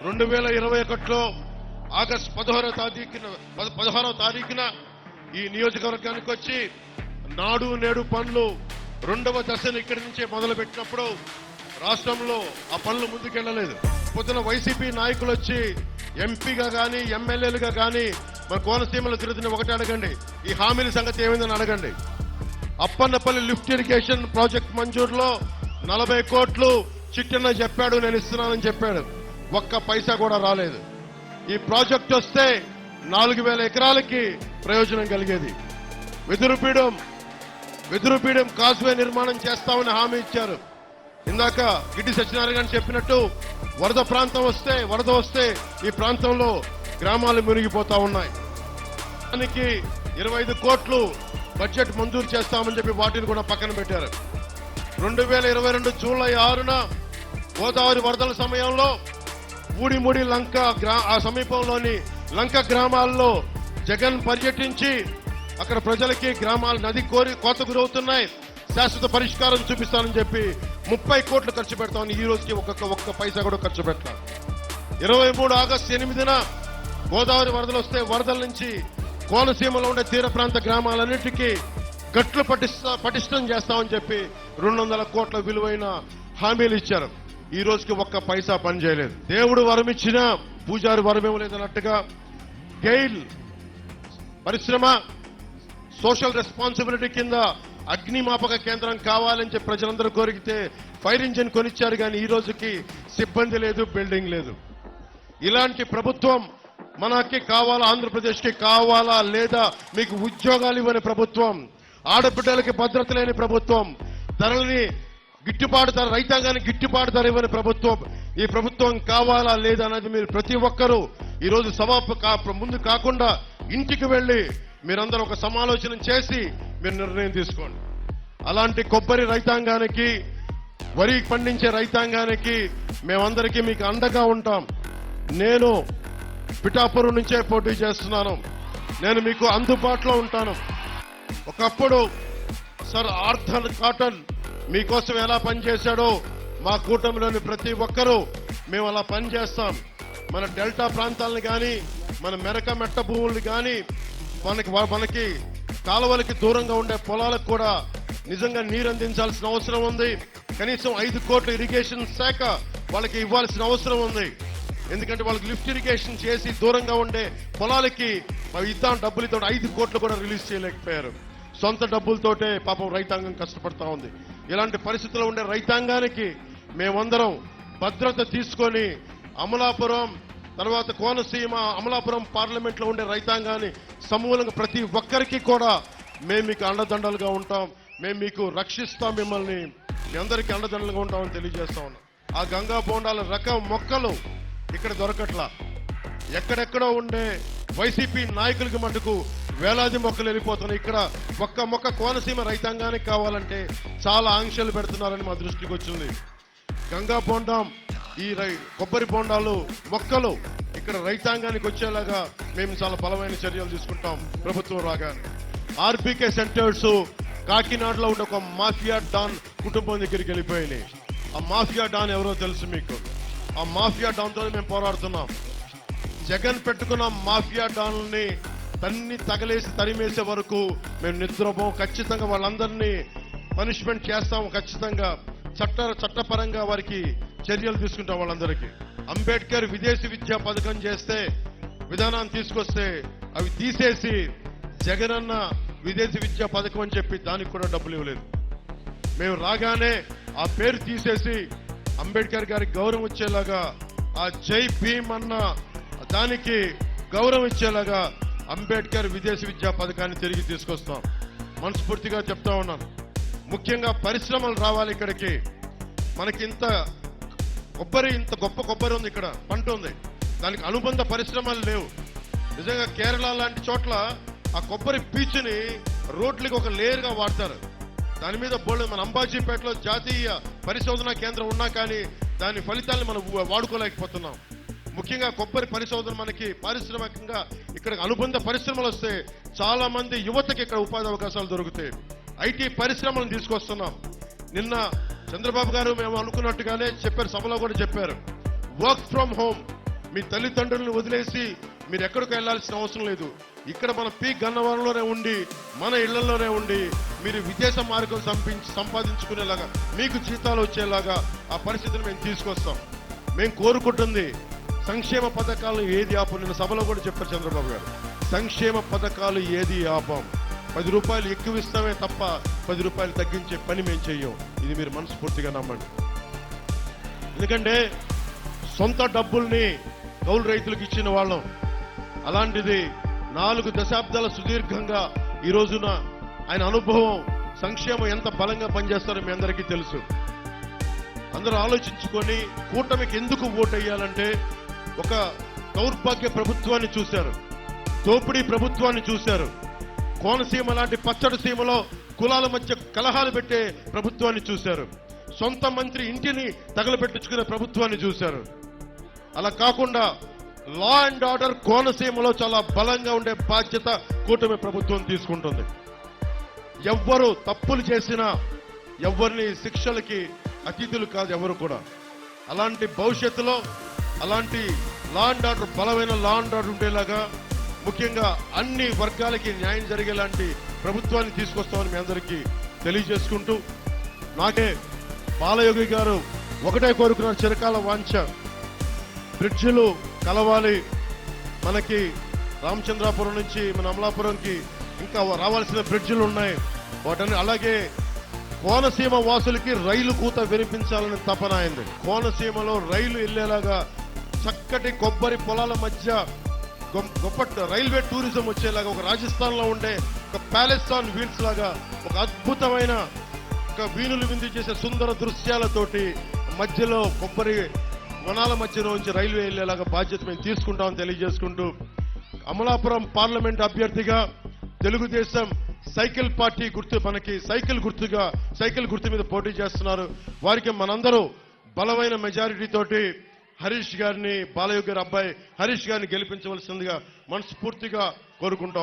2021లో August 16వ తారీఖున ఈ నియోజకవర్గానికి వచ్చి నాడు నేడు పనులు 2వ దశను ఇక్కడి నుంచే మొదలు పెట్టినప్పుడు రాష్ట్రంలో ఆ పనులు ముందుకెళ్లలేదు. పొద్దున వైసీపీ నాయకులు వచ్చి ఎంపీగా కానీ ఎమ్మెల్యేలుగా కానీ మన కోనసీమలో తిరుగుతున్న ఒకటి అడగండి, ఈ హామీల సంగతి ఏమైందని అడగండి. అప్పన్నపల్లి లిఫ్ట్ ఇరిగేషన్ ప్రాజెక్ట్ మంజూరులో 40 కోట్లు చిట్టన్న చెప్పాడు, నేను ఇస్తున్నానని చెప్పాడు. ఒక్క పైసా కూడా రాలేదు. ఈ ప్రాజెక్ట్ వస్తే 4000 ఎకరాలకి ప్రయోజనం కలిగేది. వెదురుపీడం కాజ్వే నిర్మాణం చేస్తామని హామీ ఇచ్చారు. ఇందాక గిడ్డి సత్యనారాయణ గారు చెప్పినట్టు వరద వస్తే ఈ ప్రాంతంలో గ్రామాలు మునిగిపోతా ఉన్నాయి. దానికి 25 కోట్లు బడ్జెట్ మంజూరు చేస్తామని చెప్పి వాటిని కూడా పక్కన పెట్టారు. 2022 జూలై 6న గోదావరి వరదల సమయంలో ఊడిముడి లంక ఆ సమీపంలోని లంక గ్రామాల్లో జగన్ పర్యటించి అక్కడ ప్రజలకి గ్రామాలు నది కోత గురవుతున్నాయి, శాశ్వత పరిష్కారం చూపిస్తానని చెప్పి 30 కోట్లు ఖర్చు పెడతామని ఈ రోజుకి ఒక్క పైసా కూడా ఖర్చు పెట్టాం. 23 ఆగస్టు 8న గోదావరి వరదలు వస్తే వరదల నుంచి కోనసీమలో ఉండే తీర ప్రాంత గ్రామాలన్నిటికీ గట్లు పటిష్టం చేస్తామని చెప్పి 200 కోట్ల విలువైన హామీలు ఇచ్చారు. ఈ రోజుకి ఒక్క పైసా పని చేయలేదు. దేవుడు వరమిచ్చినా పూజారి వరమేమలేదన్నట్టుగా గెయిల్ పరిశ్రమ సోషల్ రెస్పాన్సిబిలిటీ కింద అగ్నిమాపక కేంద్రం కావాలని చెప్పి ప్రజలందరూ కోరికితే ఫైర్ ఇంజిన్ కొనిచ్చారు, కానీ ఈ రోజుకి సిబ్బంది లేదు, బిల్డింగ్ లేదు. ఇలాంటి ప్రభుత్వం మనకి కావాలా? ఆంధ్రప్రదేశ్కి కావాలా లేదా? మీకు ఉద్యోగాలు ఇవ్వని ప్రభుత్వం, ఆడబిడ్డలకి భద్రత లేని ప్రభుత్వం, ధరలని గిట్టుబాటు ధర రైతాంగానికి గిట్టుబాటు ధర ఇవ్వని ప్రభుత్వం, ఈ ప్రభుత్వం కావాలా లేదా అనేది మీరు ప్రతి ఒక్కరూ ఈరోజు ముందు కాకుండా ఇంటికి వెళ్లి మీరందరూ ఒక సమాలోచన చేసి మీరు నిర్ణయం తీసుకోండి. అలాంటి కొబ్బరి రైతాంగానికి, వరి పండించే రైతాంగానికి మేమందరికీ మీకు అండగా ఉంటాం. నేను పిఠాపురం నుంచే పోటీ చేస్తున్నాను. నేను మీకు అందుబాటులో ఉంటాను. ఒకప్పుడు సర్ ఆర్థర్ కాటన్ మీకోసం ఎలా పనిచేశాడో మా కూటమిలోని ప్రతి ఒక్కరూ మేము అలా పనిచేస్తాం. మన డెల్టా ప్రాంతాలను కానీ, మన మెరక మెట్ట భూములు కానీ, మనకి కాలువలకి దూరంగా ఉండే పొలాలకు కూడా నిజంగా నీరు అందించాల్సిన అవసరం ఉంది. కనీసం 5 కోట్ల ఇరిగేషన్ శాఖ వాళ్ళకి ఇవ్వాల్సిన అవసరం ఉంది. ఎందుకంటే వాళ్ళకి లిఫ్ట్ ఇరిగేషన్ చేసి దూరంగా ఉండే పొలాలకి ఇద్దాం డబ్బులు ఇద్దాం 5 కోట్లు కూడా రిలీజ్ చేయలేకపోయారు. సొంత డబ్బులతోటే పాపం రైతాంగం కష్టపడతా ఉంది. ఇలాంటి పరిస్థితుల్లో ఉండే రైతాంగానికి మేమందరం భద్రత తీసుకొని అమలాపురం తర్వాత కోనసీమ అమలాపురం పార్లమెంట్ లో ఉండే రైతాంగాన్ని సమూలంగా ప్రతి ఒక్కరికి కూడా మేము మీకు అండదండలుగా ఉంటాం, మేము మీకు రక్షిస్తాం, మిమ్మల్ని మీ అందరికీ అండదండలుగా ఉంటామని తెలియజేస్తా ఉన్నాం. ఆ గంగా బోండాల రకం మొక్కలు ఇక్కడ దొరకట్లా. ఎక్కడెక్కడో ఉండే వైసీపీ నాయకులకి మటుకు వేలాది మొక్కలు వెళ్ళిపోతున్నాయి. ఇక్కడ ఒక్క మొక్క కోనసీమ రైతాంగానికి కావాలంటే చాలా ఆంక్షలు పెడుతున్నారని మా దృష్టికి వచ్చింది. గంగా బోండం, ఈ కొబ్బరి బోండాలు మొక్కలు ఇక్కడ రైతాంగానికి వచ్చేలాగా మేము చాలా బలమైన చర్యలు తీసుకుంటాం ప్రభుత్వం రాగానే. ఆర్బీకే సెంటర్స్ కాకినాడలో ఉండే ఒక మాఫియా డాన్ కుటుంబం దగ్గరికి వెళ్ళిపోయినాయి. ఆ మాఫియా డాన్ ఎవరో తెలుసు మీకు. ఆ మాఫియా డాన్తో మేము పోరాడుతున్నాం. జగన్ పెట్టుకున్న మాఫియా డాన్లని తగలేసి తరిమేసే వరకు మేము నిద్రపోం. ఖచ్చితంగా వాళ్ళందరినీ పనిష్మెంట్ చేస్తాం. ఖచ్చితంగా చట్టపరంగా వారికి చర్యలు తీసుకుంటాం. వాళ్ళందరికీ అంబేద్కర్ విదేశీ విద్యా పథకం చేస్తే విధానాన్ని తీసుకొస్తే అవి తీసేసి జగనన్న విదేశీ విద్యా పథకం అని చెప్పి దానికి కూడా డబ్బులు ఇవ్వలేదు. మేము రాగానే ఆ పేరు తీసేసి అంబేద్కర్ గారికి గౌరవం ఇచ్చేలాగా, ఆ జై భీమ్ అన్న దానికి గౌరవం ఇచ్చేలాగా అంబేద్కర్ విదేశీ విద్యా పథకాన్ని తిరిగి తీసుకొస్తాం. మనస్ఫూర్తిగా చెప్తా ఉన్నాను. ముఖ్యంగా పరిశ్రమలు రావాలి ఇక్కడికి. మనకి ఇంత గొప్ప కొబ్బరి ఉంది, ఇక్కడ పంట ఉంది, దానికి అనుబంధ పరిశ్రమలు లేవు. నిజంగా కేరళ లాంటి చోట్ల ఆ కొబ్బరి పీచుని రోడ్లకి ఒక లేయర్ గా వాడతారు. దాని మీద బోల్డ్ మన అంబాజీపేటలో జాతీయ పరిశోధనా కేంద్రం ఉన్నా కానీ దాని ఫలితాలను మనం వాడుకోలేకపోతున్నాం. ముఖ్యంగా కొబ్బరి పరిశోధన మనకి పారిశ్రామికంగా ఇక్కడ అనుబంధ పరిశ్రమలు వస్తే చాలా మంది యువతకి ఇక్కడ ఉపాధి అవకాశాలు దొరుకుతాయి. ఐటీ పరిశ్రమలను తీసుకొస్తున్నాం. నిన్న చంద్రబాబు గారు మేము అనుకున్నట్టుగానే చెప్పారు, సభలో కూడా చెప్పారు, వర్క్ ఫ్రమ్ హోమ్ మీ తల్లిదండ్రులను వదిలేసి మీరు ఎక్కడికి వెళ్లాల్సిన అవసరం లేదు. ఇక్కడ మన పీ గన్నవరంలోనే ఉండి, మన ఇళ్లలోనే ఉండి మీరు విదేశ మార్గం సంపాదించుకునేలాగా, మీకు జీతాలు వచ్చేలాగా ఆ పరిస్థితిని మేము తీసుకొస్తాం. మేము కోరుకుంటుంది సంక్షేమ పథకాలు ఏది ఆపం. నిన్న సభలో కూడా చెప్పారు చంద్రబాబు గారు, సంక్షేమ పథకాలు ఏది ఆపం. 10 రూపాయలు ఎక్కువ ఇస్తామే తప్ప 10 రూపాయలు తగ్గించే పని మేము చెయ్యం. ఇది మీరు మనస్ఫూర్తిగా నమ్మండి. ఎందుకంటే సొంత డబ్బుల్ని కౌలు రైతులకు ఇచ్చిన వాళ్ళం. అలాంటిది 4 దశాబ్దాల సుదీర్ఘంగా ఈ రోజున ఆయన అనుభవం, సంక్షేమం ఎంత బలంగా పనిచేస్తారో మీ అందరికీ తెలుసు. అందరూ ఆలోచించుకొని కూటమికి ఎందుకు ఓటు వేయాలంటే, ఒక దౌర్భాగ్య ప్రభుత్వాన్ని చూశారు, దోపిడీ ప్రభుత్వాన్ని చూశారు, కోనసీమ లాంటి పచ్చడి సీమలో కులాల మధ్య కలహాలు పెట్టే ప్రభుత్వాన్ని చూశారు, సొంత మంత్రి ఇంటిని తగలబెట్టించుకునే ప్రభుత్వాన్ని చూశారు. అలా కాకుండా లా అండ్ ఆర్డర్ కోనసీమలో చాలా బలంగా ఉండే బాధ్యత కూటమి ప్రభుత్వం తీసుకుంటుంది. ఎవ్వరు తప్పులు చేసినా ఎవరిని శిక్షలకి అతిథులు కాదు ఎవరు కూడా. అలాంటి భవిష్యత్తులో అలాంటి లా అండ్ ఆర్డర్, బలమైన లా అండ్ ఆర్డర్ ఉండేలాగా, ముఖ్యంగా అన్ని వర్గాలకి న్యాయం జరిగేలాంటి ప్రభుత్వాన్ని తీసుకొస్తామని మీ అందరికీ తెలియజేసుకుంటూ, నాకే బాలయోగి గారు ఒకటే కోరుకున్నారు, చిరకాల వాంఛ, బ్రిడ్జిలు కలవాలి. మనకి రామచంద్రాపురం నుంచి మన అమలాపురంకి ఇంకా రావాల్సిన బ్రిడ్జిలు ఉన్నాయి. వాటిని అలాగే కోనసీమ వాసులకి రైలు కూత వినిపించాలని తపన అయింది. కోనసీమలో రైలు వెళ్లేలాగా చక్కటి కొబ్బరి పొలాల మధ్య గొప్ప రైల్వే టూరిజం వచ్చేలాగా, ఒక రాజస్థాన్ లో ఉండే ఒక ప్యాలెస్ ఆన్ వీల్స్ లాగా ఒక అద్భుతమైన ఒక వీణులు విందు చేసే సుందర దృశ్యాలతోటి మధ్యలో కొబ్బరి వనాల మధ్యలో నుంచి రైల్వే వెళ్లేలాగా బాధ్యత మేము తీసుకుంటామని తెలియజేసుకుంటూ, అమలాపురం పార్లమెంట్ అభ్యర్థిగా తెలుగుదేశం సైకిల్ పార్టీ గుర్తు, మనకి సైకిల్ గుర్తు మీద పోటీ చేస్తున్నారు. వారికి మనందరూ బలమైన మెజారిటీ తోటి హరీష్ గారిని, బాలయోగి గారి అబ్బాయి హరీష్ గారిని గెలిపించవలసిందిగా మనస్ఫూర్తిగా కోరుకుంటా